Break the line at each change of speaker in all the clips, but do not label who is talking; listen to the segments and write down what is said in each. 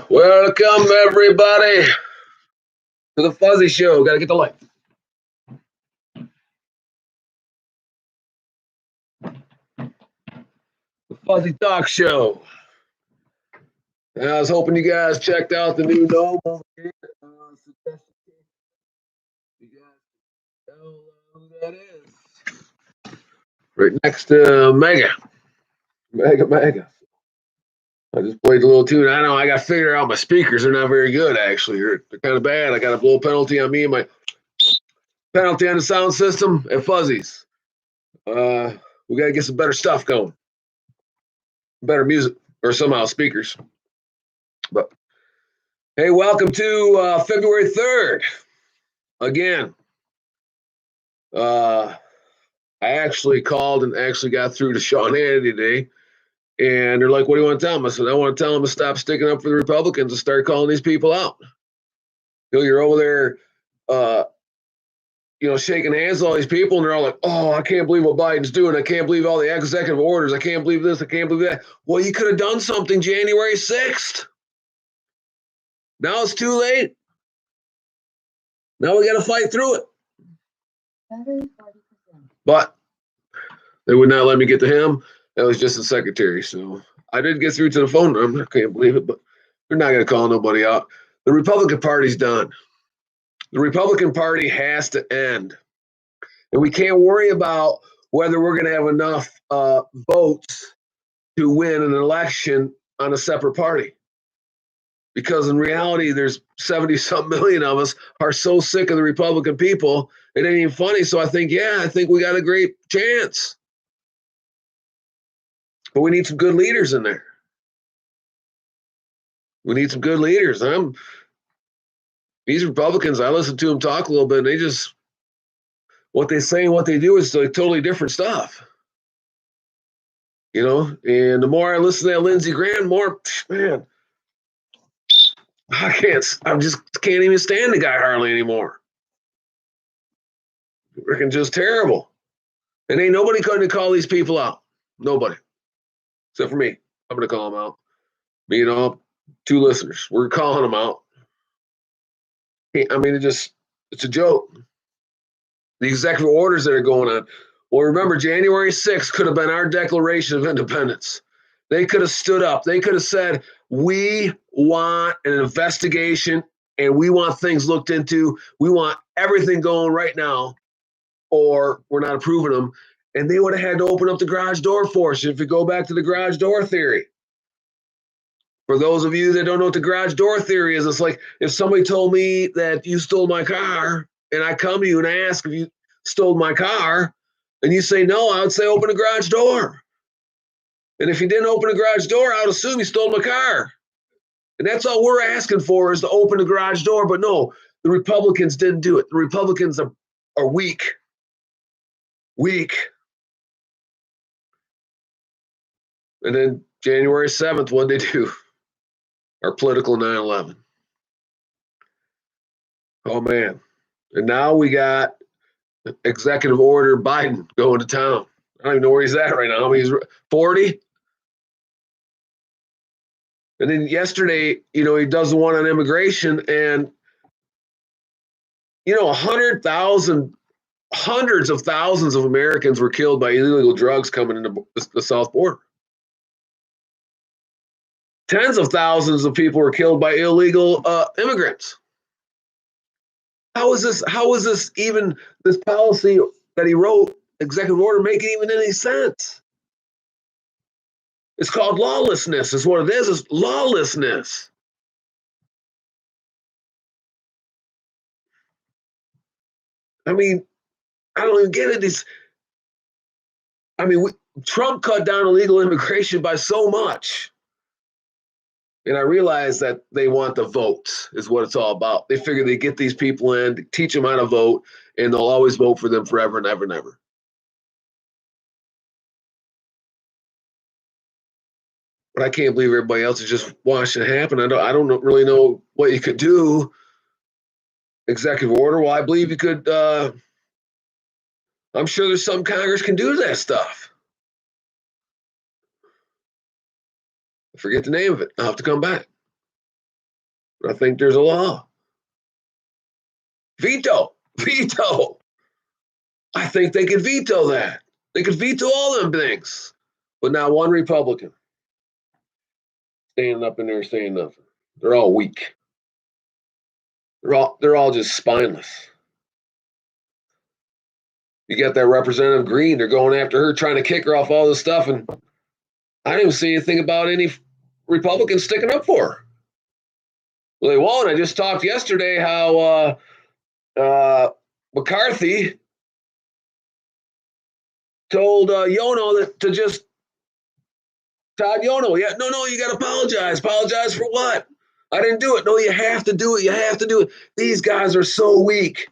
Welcome, everybody, to the Fuzzy Show. Got to get the light. The Fuzzy Talk Show. I was hoping you guys checked out the new dome over here. You guys know who that is. Right next to Mega. I just played a little tune. I know I got to figure out my speakers. They're not very good, actually. They're kind of bad. I got a little penalty on me and my penalty on the sound system at Fuzzies. We got to get some better stuff going. Better music or somehow speakers. But hey, welcome to February 3rd. Again, I actually called and actually got through to Sean Hannity today. And they're like, what do you want to tell them? I said, I want to tell them to stop sticking up for the Republicans and start calling these people out. You're over there, shaking hands with all these people, and they're all like, oh, I can't believe what Biden's doing. I can't believe all the executive orders. I can't believe this. I can't believe that. Well, you could have done something January 6th. Now it's too late. Now we got to fight through it. But they would not let me get to him. That was just the secretary. So I did get through to the phone number. I can't believe it, but they're not going to call nobody out. The Republican Party's done. The Republican Party has to end. And we can't worry about whether we're going to have enough votes to win an election on a separate party. Because in reality, there's 70-some million of us are so sick of the Republican people, it ain't even funny. So I think we got a great chance. But we need some good leaders in there. We need some good leaders. These Republicans, I listen to them talk a little bit, and they just, what they say and what they do is like totally different stuff. And the more I listen to that Lindsey Graham, more, man, I just can't even stand the guy hardly anymore. Freaking just terrible. And ain't nobody going to call these people out. Nobody. Except for me. I'm going to call them out. Me and 2 listeners. We're calling them out. I mean, it's a joke. The executive orders that are going on. Well, remember, January 6th could have been our Declaration of Independence. They could have stood up. They could have said, we want an investigation and we want things looked into. We want everything going right now, or we're not approving them. And they would have had to open up the garage door for us. If you go back to the garage door theory. For those of you that don't know what the garage door theory is, it's like if somebody told me that you stole my car and I come to you and I ask if you stole my car and you say no, I would say open the garage door. And if you didn't open the garage door, I would assume you stole my car. And that's all we're asking for is to open the garage door. But no, the Republicans didn't do it. The Republicans are weak. Weak. And then January 7th, what did they do? Our political 9/11. Oh, man. And now we got Executive Order Biden going to town. I don't even know where he's at right now. I mean, he's 40. And then yesterday, he does the one on immigration, and 100,000, hundreds of thousands of Americans were killed by illegal drugs coming into the south border. Tens of thousands of people were killed by illegal immigrants. How is this even, this policy that he wrote, executive order, making even any sense? It's called lawlessness, is what it is. It's lawlessness. I mean, I don't even get it. Trump cut down illegal immigration by so much. And I realize that they want the votes is what it's all about. They figure they get these people in, teach them how to vote, and they'll always vote for them forever and ever and ever. But I can't believe everybody else is just watching it happen. I don't really know what you could do. Executive order. Well, I believe you could. I'm sure there's some Congress can do that stuff. I forget the name of it. I'll have to come back. But I think there's a law. Veto. I think they could veto that. They could veto all them things. But not one Republican standing up in there saying nothing. They're all weak. They're all just spineless. You got that Representative Green. They're going after her, trying to kick her off all this stuff, and I didn't see anything about any Republicans sticking up for her. Well, they won't. I just talked yesterday how McCarthy told Yono that to just Todd Yono. Yeah, no, you got to apologize. Apologize for what? I didn't do it. No, you have to do it. You have to do it. These guys are so weak.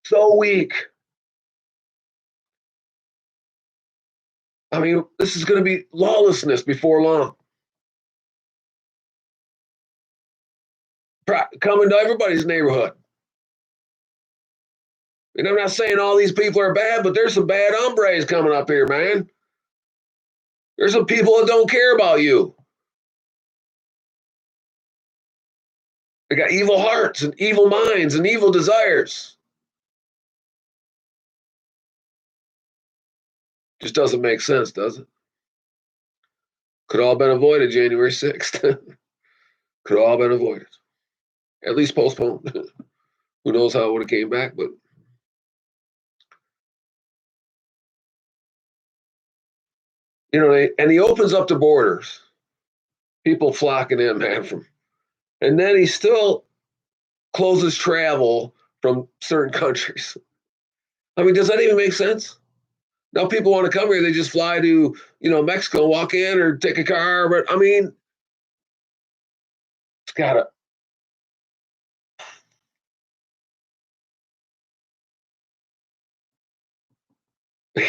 So weak. I mean, this is going to be lawlessness before long. Coming to everybody's neighborhood. And I'm not saying all these people are bad, but there's some bad hombres coming up here, man. There's some people that don't care about you. They got evil hearts and evil minds and evil desires. Just doesn't make sense, does it? Could all been avoided January 6th. Could all been avoided. At least postponed. Who knows how it would have came back, but and he opens up the borders. People flocking in, man, and then he still closes travel from certain countries. I mean, does that even make sense? Now people want to come here, they just fly to, Mexico, walk in or take a car. But I mean, it's gotta.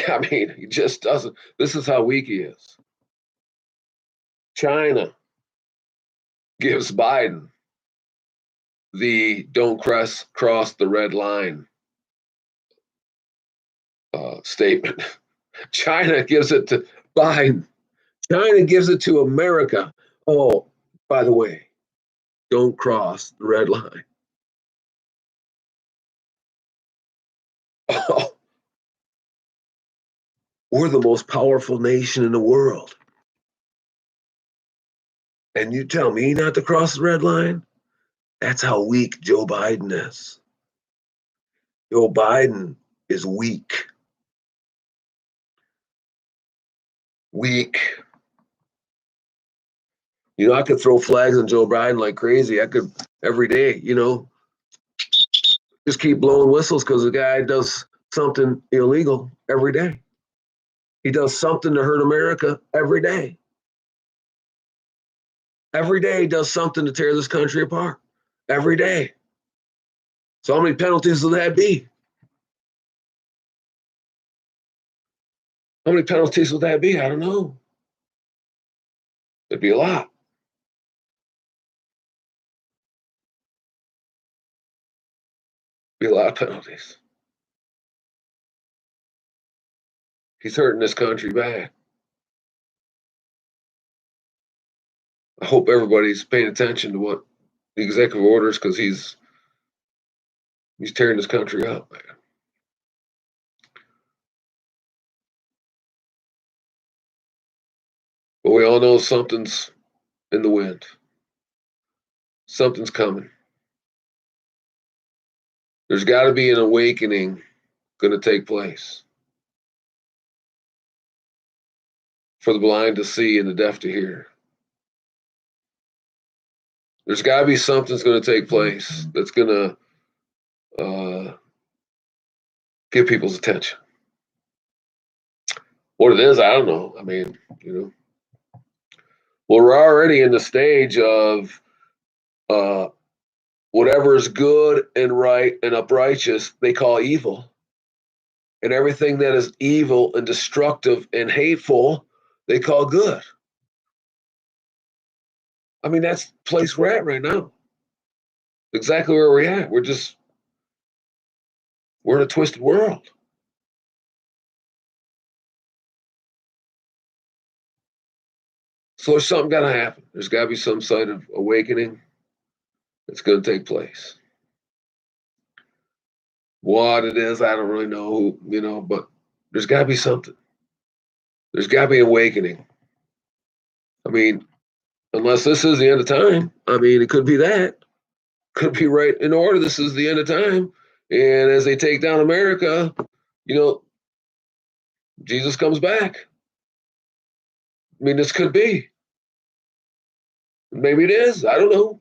I mean, he just doesn't. This is how weak he is. China gives Biden the don't cross the red line statement. China gives it to Biden. China gives it to America. Oh, by the way, don't cross the red line. Oh, we're the most powerful nation in the world. And you tell me not to cross the red line? That's how weak Joe Biden is. Joe Biden is weak. Weak. I could throw flags on Joe Biden like crazy. I could every day, just keep blowing whistles because the guy does something illegal every day. He does something to hurt America every day. Every day he does something to tear this country apart. Every day. So how many penalties will that be? How many penalties will that be? I don't know. It'd be a lot. Be a lot of penalties. He's hurting this country bad. I hope everybody's paying attention to what the executive orders, because he's tearing this country up, man. But we all know something's in the wind. Something's coming. There's got to be an awakening going to take place for the blind to see and the deaf to hear. There's got to be something's going to take place that's going to get people's attention. What it is, I don't know. I mean, well, we're already in the stage of whatever is good and right and uprighteous, they call evil. And everything that is evil and destructive and hateful, they call good. I mean, that's the place we're at right now. Exactly where we're at. We're in a twisted world. So there's something got to happen. There's got to be some sort of awakening that's going to take place. What it is, I don't really know, but there's got to be something. There's got to be awakening. I mean, unless this is the end of time, I mean, it could be that. Could be right in order. This is the end of time. And as they take down America, Jesus comes back. I mean, this could be. Maybe it is. I don't know.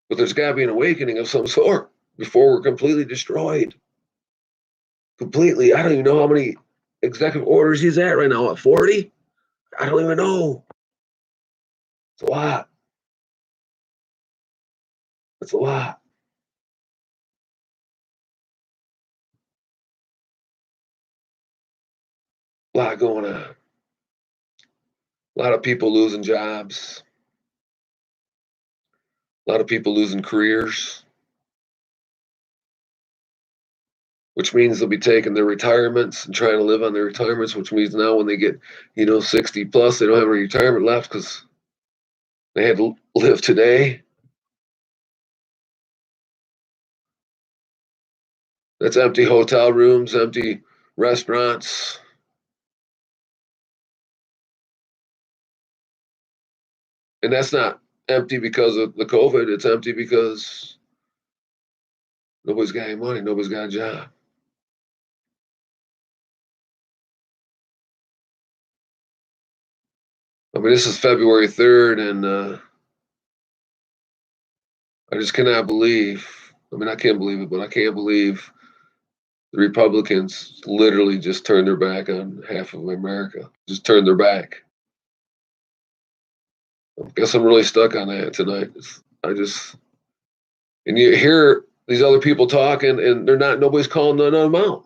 But there's got to be an awakening of some sort before we're completely destroyed. Completely. I don't even know how many executive orders he's at right now. What, 40? I don't even know. It's a lot. It's a lot. A lot going on. A lot of people losing jobs. A lot of people losing careers, which means they'll be taking their retirements and trying to live on their retirements, which means now when they get, 60 plus, they don't have any retirement left because they had to live today. That's empty hotel rooms, empty restaurants. And that's not empty because of the COVID. It's empty because nobody's got any money. Nobody's got a job. I mean, this is February 3rd, and I just cannot believe. I mean, I can't believe it, but I can't believe the Republicans literally just turned their back on half of America. Just turned their back. I guess I'm really stuck on that tonight. And you hear these other people talking, and nobody's calling none of them out.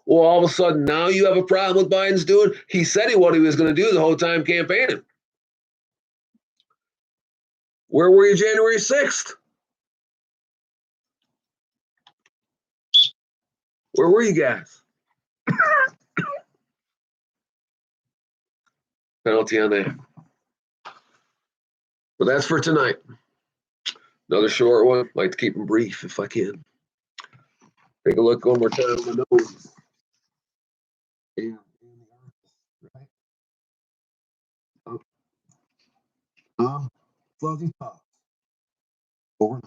Well, all of a sudden now you have a problem with Biden's doing. He said what he was going to do the whole time campaigning. Where were you January 6th? Where were you guys? Penalty on that. But that's for tonight. Another short one. Like to keep them brief if I can. Take a look one more time on the nose. And right. Fuzzy Top. Over.